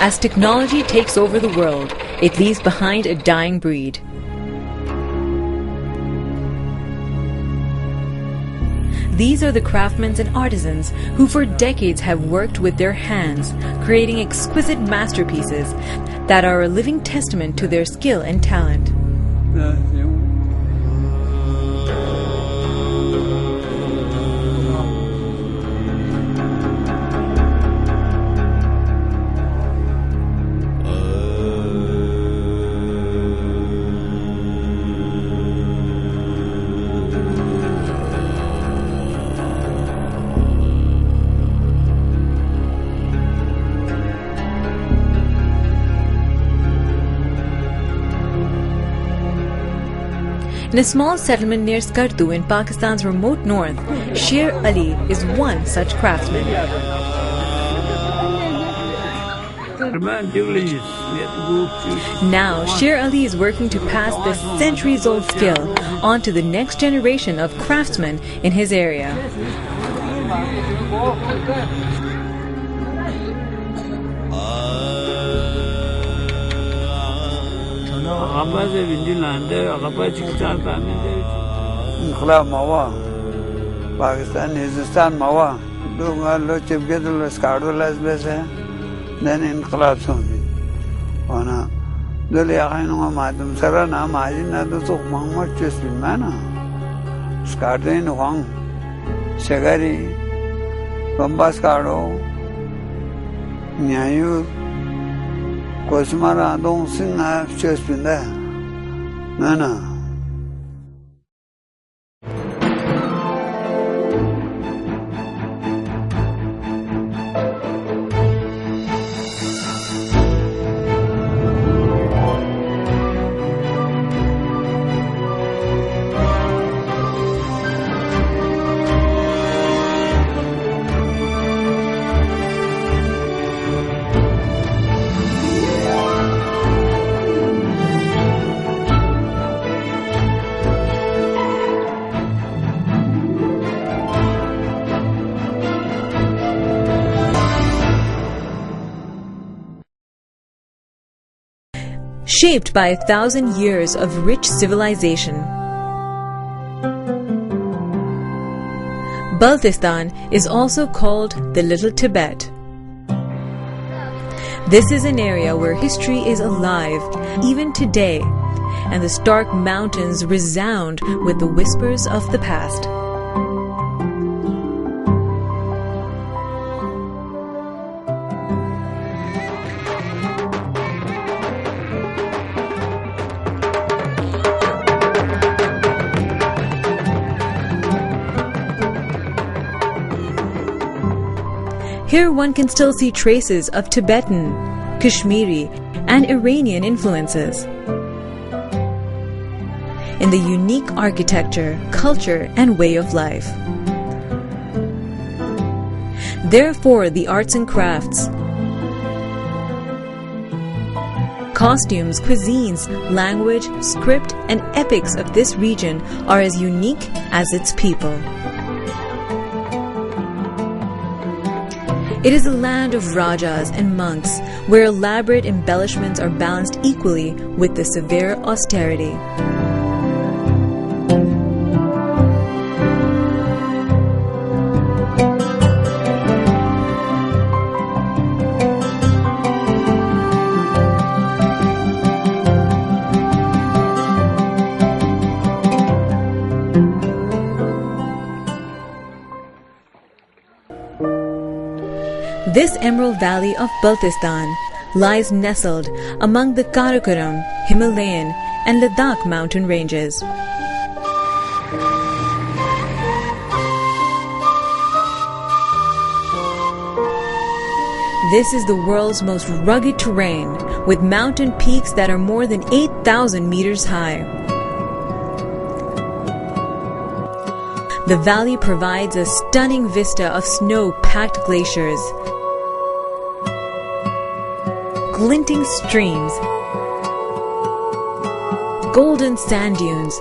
As technology takes over the world, it leaves behind a dying breed. These are the craftsmen and artisans who for decades have worked with their hands, creating exquisite masterpieces that are a living testament to their skill and talent. In a small settlement near SKARDU in Pakistan's remote north, Sher Ali is one such craftsman. Now, Sher Ali is working to pass this centuries-old skill on to the next generation of craftsmen in his area. Inqilab mawa Pakistan Hindustan mawa dunga lo chipgetul SKARDU las bese then inqilab sondi ona dole yakhinu madum sara na majin na to Mehmood chesbin mana SKARDU in wang segari bamba SKARDU nyayu Kosmara dong singa chesbin da mana. Shaped by 1,000 years of rich civilization, Baltistan is also called the Little Tibet. This is an area where history is alive even today, and the stark mountains resound with the whispers of the past. Here one can still see traces of Tibetan, Kashmiri, and Iranian influences in the unique architecture, culture, and way of life. Therefore, the arts and crafts, costumes, cuisines, language, script, and epics of this region are as unique as its people. It is a land of rajas and monks, where elaborate embellishments are balanced equally with the severe austerity. This emerald valley of Baltistan lies nestled among the Karakoram, Himalayan, and Ladakh mountain ranges. This is the world's most rugged terrain, with mountain peaks that are more than 8,000 meters high. The valley provides a stunning vista of snow-packed glaciers, glinting streams, golden sand dunes,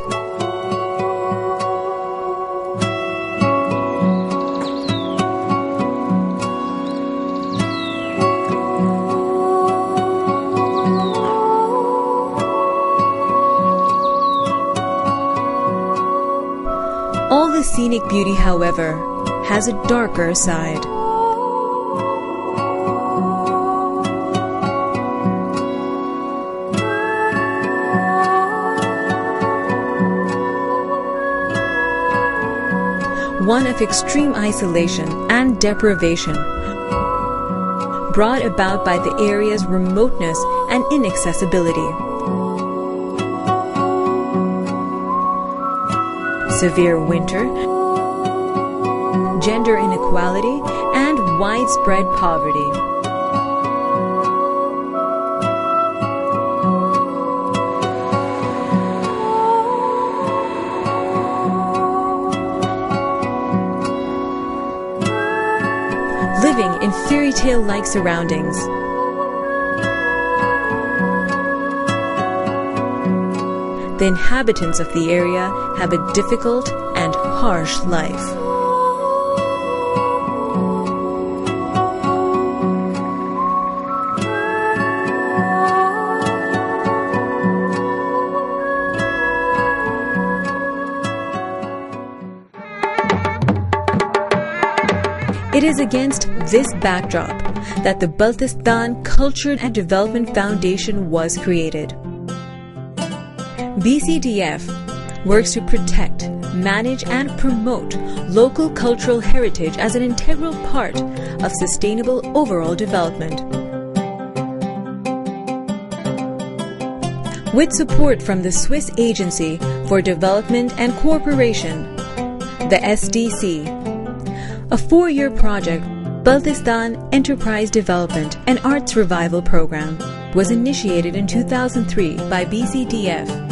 beauty, however, has a darker side. One of extreme isolation and deprivation, brought about by the area's remoteness and inaccessibility. Severe winter, gender inequality, and widespread poverty. Living in fairy tale-like surroundings. The inhabitants of the area have a difficult and harsh life. It is against this backdrop that the Baltistan Culture and Development Foundation was created. BCDF works to protect, manage and promote local cultural heritage as an integral part of sustainable overall development. With support from the Swiss Agency for Development and Cooperation, the SDC, a 4-year project, Baltistan Enterprise Development and Arts Revival Program, was initiated in 2003 by BCDF.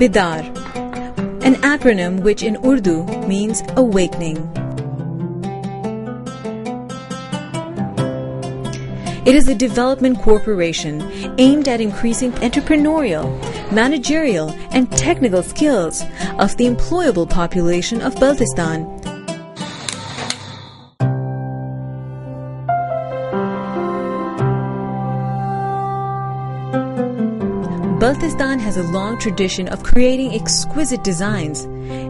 Bedar, an acronym which in Urdu means awakening. It is a development corporation aimed at increasing entrepreneurial, managerial, and technical skills of the employable population of Baltistan. Baltistan has a long tradition of creating exquisite designs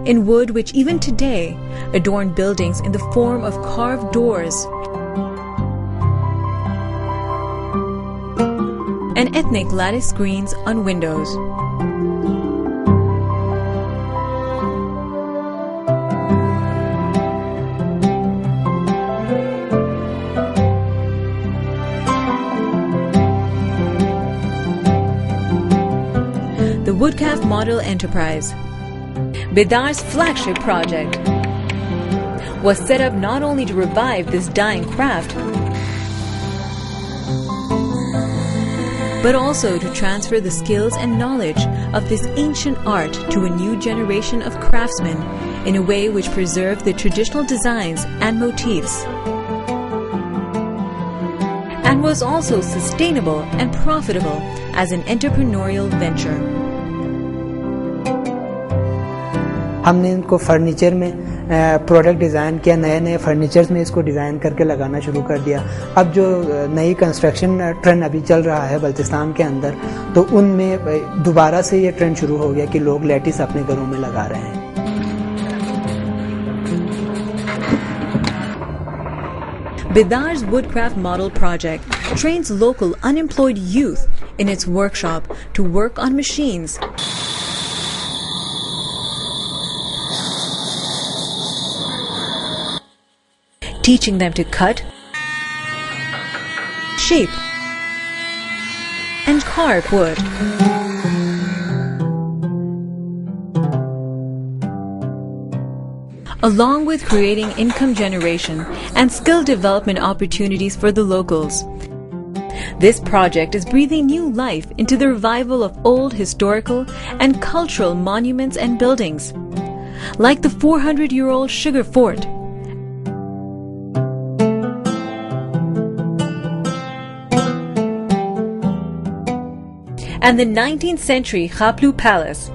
in wood which even today adorn buildings in the form of carved doors and ethnic lattice screens on windows. The Woodcraft Model Enterprise, Bedar's flagship project, was set up not only to revive this dying craft, but also to transfer the skills and knowledge of this ancient art to a new generation of craftsmen in a way which preserved the traditional designs and motifs, and was also sustainable and profitable as an entrepreneurial venture. हमने इनको furniture में product design किया, नए furnitures में इसको design करके लगाना शुरू कर दिया। अब जो नई कंस्ट्रक्शन ट्रेंड अभी चल रहा है बल्तिस्तान के अंदर, तो उनमें दोबारा से ये ट्रेंड शुरू हो गया कि लोग लैटिस अपने घरों में लगा रहे हैं। Bedar's Woodcraft Model Project trains local unemployed youth in its workshop to work on machines, teaching them to cut, shape, and carve wood. Along with creating income generation and skill development opportunities for the locals. This project is breathing new life into the revival of old historical and cultural monuments and buildings, like the 400-year-old Sugar Fort, and the 19th century Khaplu Palace.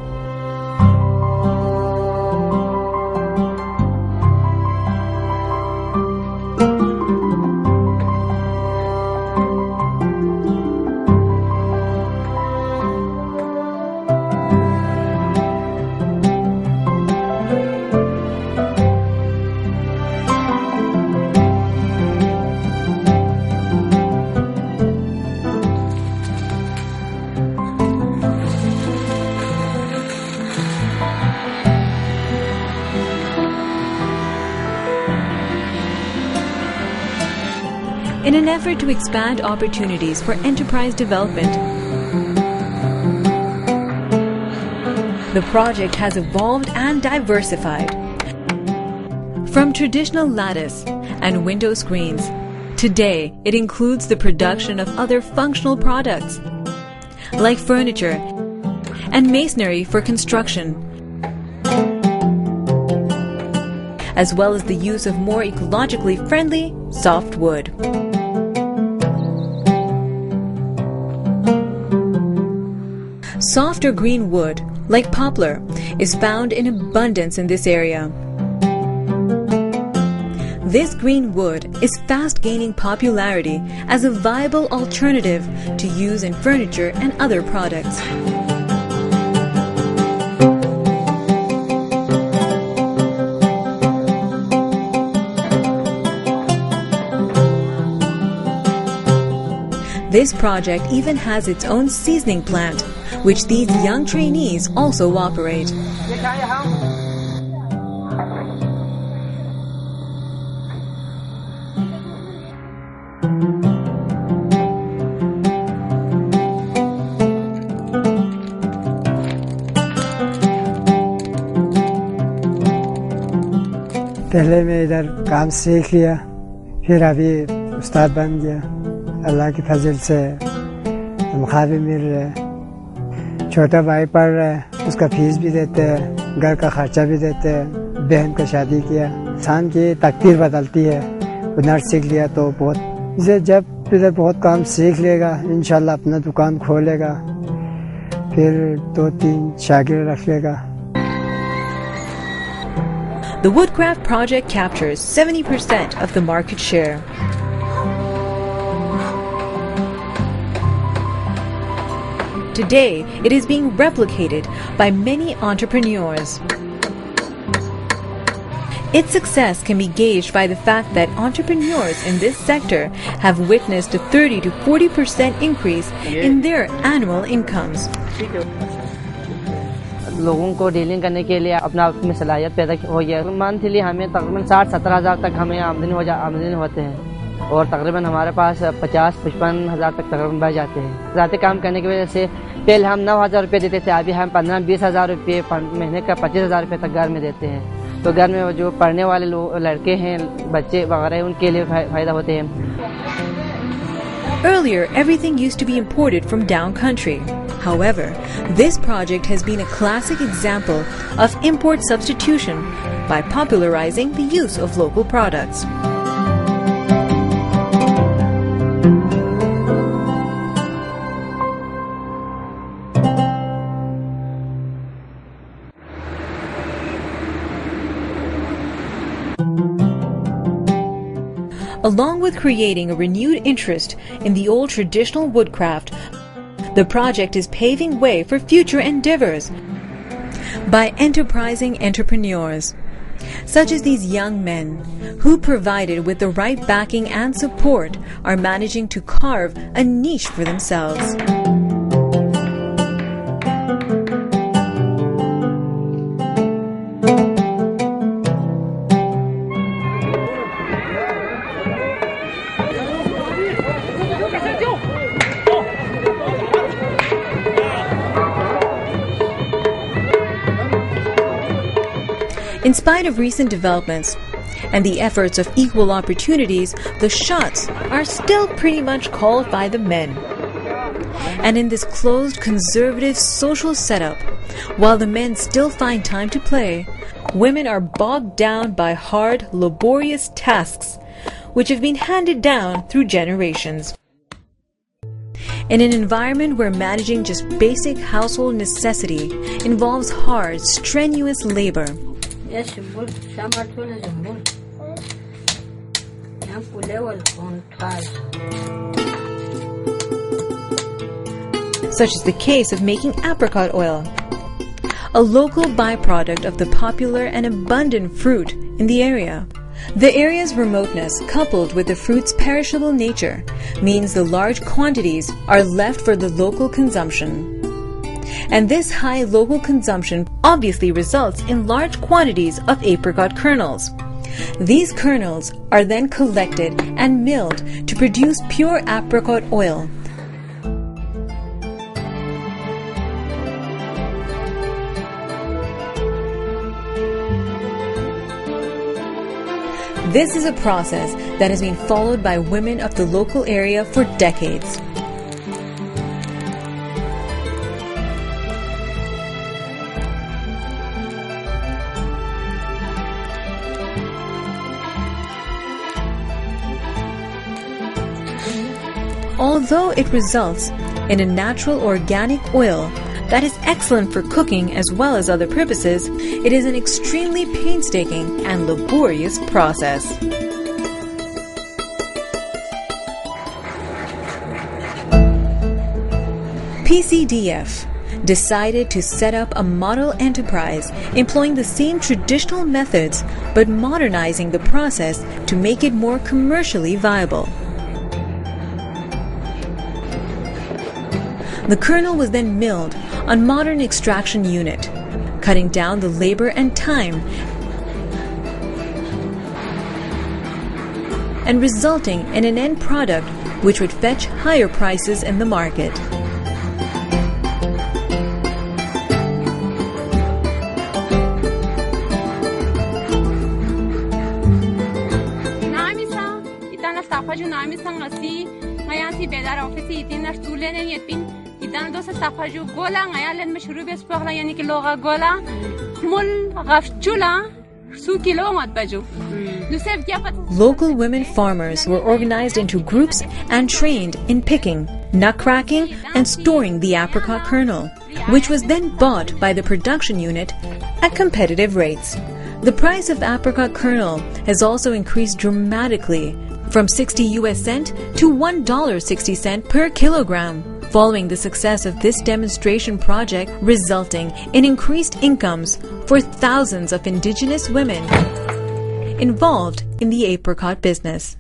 in an effort to expand opportunities for enterprise development. The project has evolved and diversified. From traditional lattice and window screens, today it includes the production of other functional products like furniture and masonry for construction, as well as the use of more ecologically friendly softwood. Soft or green wood, like poplar, is found in abundance in this area. This green wood is fast gaining popularity as a viable alternative to use in furniture and other products. This project even has its own seasoning plant, which these young trainees also operate. पहले मैं इधर काम सीख लिया, फिर अभी उस्ताद बन गया। अल्लाह की फजल से तनख्वाह भी मिल रहा है। छोटा भाई पढ़ रहा है, उसका फीस भी देते हैं, घर का खर्चा भी देते हैं। बहन को शादी किया। इंसान की तकदीर बदलती है। हुनर सीख लिया तो बहुत इसे जब इधर बहुत काम सीख लेगा, इंशाल्लाह अपना दुकान खोलेगा, फिर 2-3 शागिर्द रख लेगा। The Woodcraft project captures 70% of the market share. Today, it is being replicated by many entrepreneurs. Its success can be gauged by the fact that entrepreneurs in this sector have witnessed a 30 to 40% increase in their annual incomes. लोगों को dealing करने के लिए अपना आप में सलाहियत पैदा हो गया। मंथली हमें तकरीबन 60-70 हज़ार तक हमें आमदनी होते हैं और तकरीबन हमारे पास 50-55 हज़ार तक तकरीबन बढ़ जाते हैं। ज़्यादा काम करने की वजह से पहले हम 9,000 रुपये देते थे, अभी हम 15-20 हज़ार रुपये महीने का 25 हज़ार रुपये तक घर में देते हैं। तो घर में जो पढ़ने वाले लड़के हैं, बच्चे वगैरह, उनके लिए फ़ायदा होते हैं। Earlier, everything used to be imported from down country. However, this project has been a classic example of import substitution by popularizing the use of local products. Along with creating a renewed interest in the old traditional woodcraft, the project is paving way for future endeavors by enterprising entrepreneurs, such as these young men who, provided with the right backing and support, are managing to carve a niche for themselves. In spite of recent developments and the efforts of equal opportunities, the shots are still pretty much called by the men. And in this closed, conservative social setup, while the men still find time to play, women are bogged down by hard, laborious tasks which have been handed down through generations. In an environment where managing just basic household necessity involves hard, strenuous labor, such as the case of making apricot oil, a local byproduct of the popular and abundant fruit in the area. The area's remoteness, coupled with the fruit's perishable nature, means the large quantities are left for the local consumption. And this high local consumption obviously results in large quantities of apricot kernels, These kernels are then collected and milled to produce pure apricot oil. This is a process that has been followed by women of the local area for decades. Although it results in a natural organic oil that is excellent for cooking as well as other purposes, it is an extremely painstaking and laborious process. PCDF decided to set up a model enterprise employing the same traditional methods but modernizing the process to make it more commercially viable. The kernel was then milled on modern extraction unit, cutting down the labor and time and resulting in an end product which would fetch higher prices in the market. Bedar Awakening dan dosa safaju gola ngayalen mashrubi spogla yani ki loga gola mul gafchula su kilomat baju. Local women farmers were organized into groups and trained in picking, nut cracking, and storing the apricot kernel, which was then bought by the production unit at competitive rates. The price of apricot kernel has also increased dramatically from 60 US cent to $1.60 per kilogram, following the success of this demonstration project, resulting in increased incomes for thousands of indigenous women involved in the apricot business.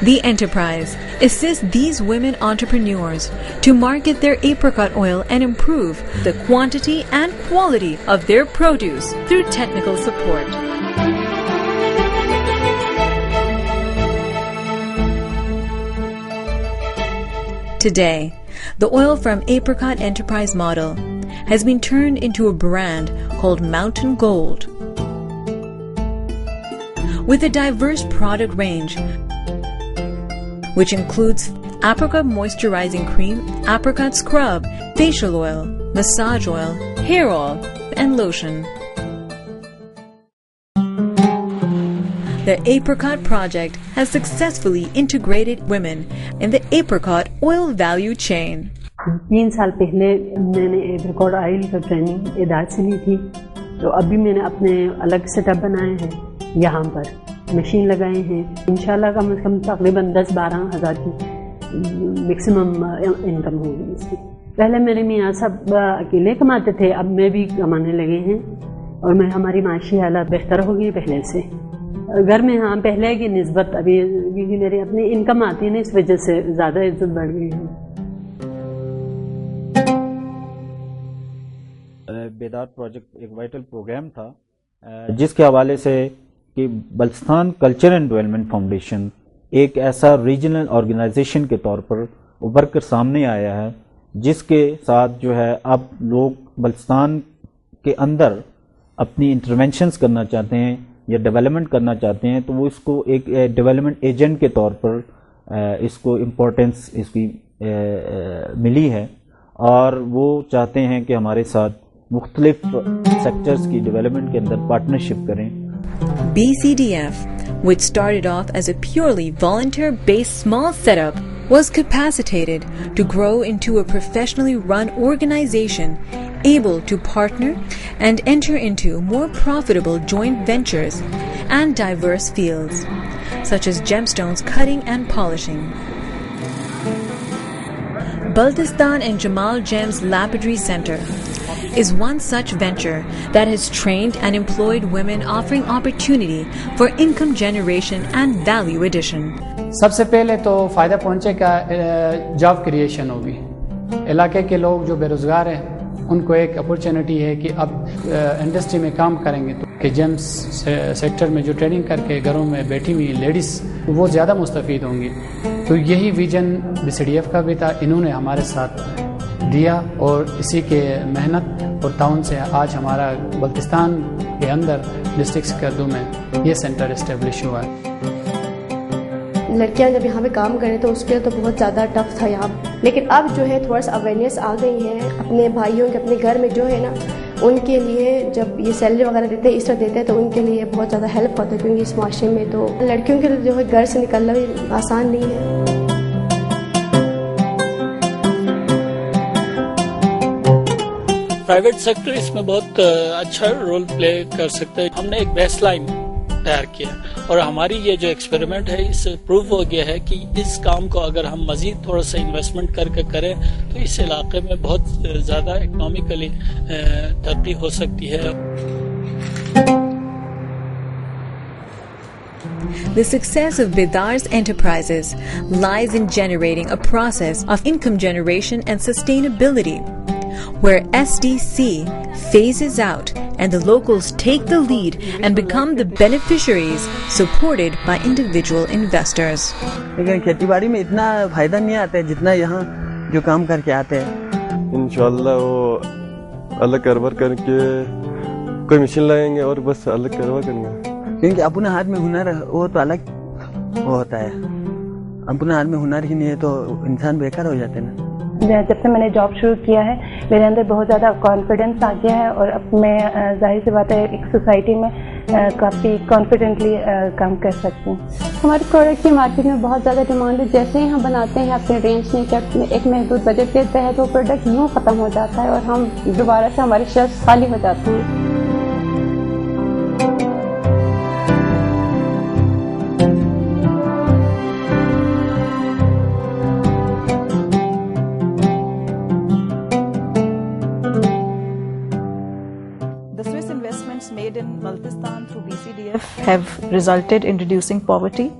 The enterprise assists these women entrepreneurs to market their apricot oil and improve the quantity and quality of their produce through technical support. Today, the oil from Apricot Enterprise model has been turned into a brand called Mountain Gold. With a diverse product range, which includes apricot moisturizing cream, apricot scrub, facial oil, massage oil, hair oil, and lotion. The Apricot Project has successfully integrated women in the apricot oil value chain. 3 साल पहले मैंने apricot oil का training इदार से ली थी, तो अभी मैंने अपने अलग सेटअप बनाए हैं, यहाँ पर मशीन लगाए हैं। इंशाल्लाह कम से कम तकरीबन 10-12 हज़ार की मैक्सिमम इनकम होगी इसकी। पहले मेरे मियाँ सब अकेले कमाते थे, अब मैं भी कमाने लगे हैं और मैं हमारी माशी हालत बेहतर हो गई पहले से। घर में हाँ पहले की निस्बत अभी क्योंकि मेरी अपनी इनकम आती है ना, इस वजह से ज़्यादा इज्जत बढ़ गई है। बेदार प्रोजेक्ट एक वाइटल प्रोग्राम था जिसके हवाले से कि Baltistan culture and development foundation एक ऐसा रीजनल ऑर्गेनाइजेशन के तौर पर उभर कर सामने आया है, जिसके साथ जो है अब लोग बल्तिस्तान के अंदर अपनी इंटरवेंशंस करना चाहते हैं या डेवलपमेंट करना चाहते हैं, तो वो इसको एक डेवलपमेंट एजेंट के तौर पर इसको इम्पोर्टेंस इसकी मिली है और वो चाहते हैं कि हमारे साथ मुख्तलिफ सेक्टर्स की डेवलपमेंट के अंदर पार्टनरशिप करें। BCDF, which started off as a purely volunteer-based small setup, was capacitated to grow into a professionally run organization able to partner and enter into more profitable joint ventures and diverse fields, such as gemstones cutting and polishing. Baltistan and Jamal Gems Lapidary Center is one such venture that has trained and employed women, offering opportunity for income generation and value addition. सबसे पहले तो फ़ायदा पहुंचेगा job creation होगी। इलाके के लोग जो बेरोज़गार हैं उनको एक अपॉर्चुनिटी है कि अब इंडस्ट्री में काम करेंगे तो कि जेम्स सेक्टर में जो ट्रेनिंग करके घरों में बैठी हुई लेडीज़ वो ज़्यादा मुस्तफ़ीद होंगी। तो यही विजन BCDF का भी था, इन्होंने हमारे साथ दिया और इसी के मेहनत और ताउन से आज हमारा बल्तिस्तान के अंदर डिस्ट्रिक्ट स्कर्दू में ये सेंटर इस्टेब्लिश हुआ है। लड़कियां जब यहाँ पे काम करें तो उसके लिए तो बहुत ज़्यादा टफ था यहाँ, लेकिन अब जो है थोड़ा सा अवेयरनेस आ गई है अपने भाइयों के, अपने घर में जो है ना उनके लिए जब ये सैलरी वगैरह देते हैं इस तरह देते हैं तो उनके लिए बहुत ज़्यादा हेल्प होता है, क्योंकि इस माशरे में तो लड़कियों के लिए जो है घर से निकलना भी आसान नहीं है। प्राइवेट सेक्टर इसमें बहुत अच्छा रोल प्ले कर सकता है। हमने एक बेसलाइन तैयार किया और हमारी ये जो एक्सपेरिमेंट है इससे प्रूव हो गया है कि इस काम को अगर हम मजीद थोड़ा सा इन्वेस्टमेंट करके करें तो इस इलाके में बहुत ज़्यादा इकोनॉमिकली तरक्की हो सकती है। The success of Bedar's enterprises lies in generating a process of income generation and sustainability, where SDC phases out and the locals take the lead and become the beneficiaries supported by individual investors. लेकिन खेतीबाड़ी में इतना फायदा नहीं आता है जितना यहाँ जो काम करके आते हैं। इंशाल्लाह वो अलग कारोबार करके कोई मशीन लगाएंगे और बस अलग कारोबार करेंगे, क्योंकि अपने हाथ में हुनर वो तो अलग होता है। अपने हाथ में हुनर ही नहीं है तो इंसान बेकार हो जाते हैं ना। जब से मैंने जॉब शुरू किया है मेरे अंदर बहुत ज़्यादा कॉन्फिडेंस आ गया है और अब मैं जाहिर सी बात है एक सोसाइटी में काफ़ी कॉन्फिडेंटली काम कर सकती हूँ। हमारे प्रोडक्ट की मार्केट में बहुत ज़्यादा डिमांड है। जैसे ही हम बनाते हैं अपने रेंज में क्या एक महदूद बजट देते हैं तो प्रोडक्ट यूँ ख़त्म हो जाता है और हम दोबारा से हमारे शेल्फ खाली हो जाते हैं। Made in Baltistan through BCDF have resulted in reducing poverty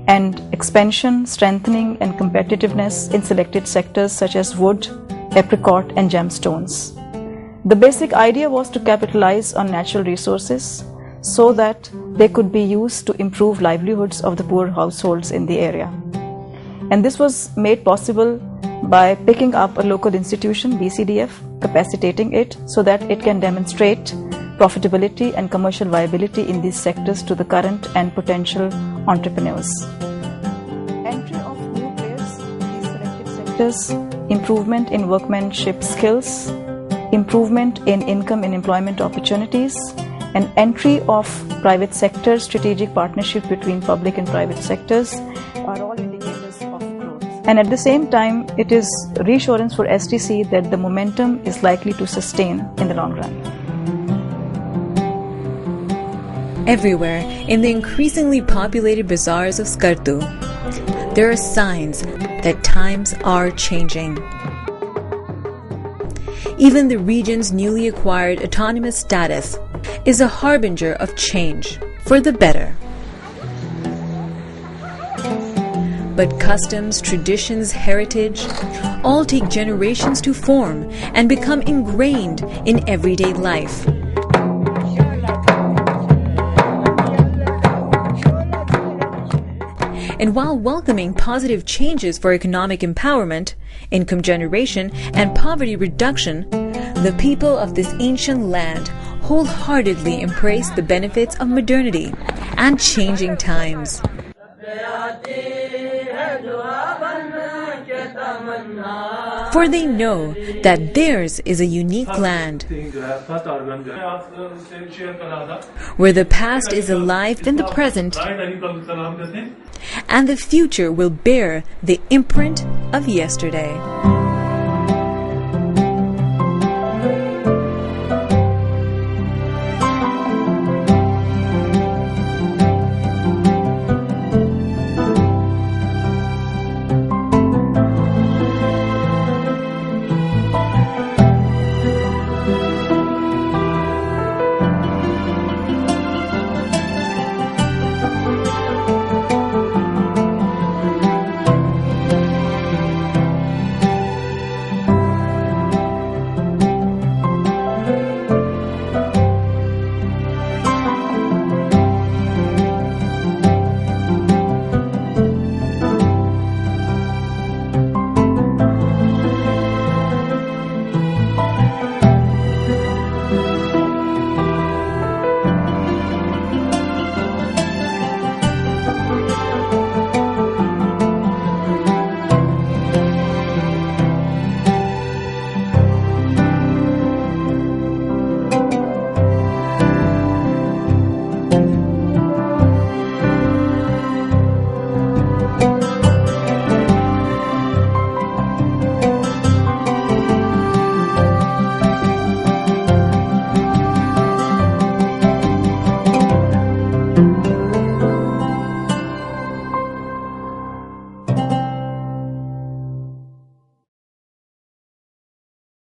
and expansion, strengthening and competitiveness in selected sectors such as wood, apricot and gemstones. The basic idea was to capitalize on natural resources so that they could be used to improve livelihoods of the poor households in the area. And this was made possible by picking up a local institution, BCDF, capacitating it so that it can demonstrate profitability and commercial viability in these sectors to the current and potential entrepreneurs. Entry of new players in these selected sectors, improvement in workmanship skills, improvement in income and employment opportunities, and entry of private sector, strategic partnership between public and private sectors are all indicators of growth. And at the same time, it is reassurance for STC that the momentum is likely to sustain in the long run. Everywhere in the increasingly populated bazaars of SKARDU, there are signs that times are changing. Even the region's newly acquired autonomous status is a harbinger of change for the better. But customs, traditions, heritage all take generations to form and become ingrained in everyday life. And while welcoming positive changes for economic empowerment, income generation, and poverty reduction, the people of this ancient land wholeheartedly embrace the benefits of modernity and changing times. for they know that theirs is a unique land, where the past is alive in the present, and the future will bear the imprint of yesterday.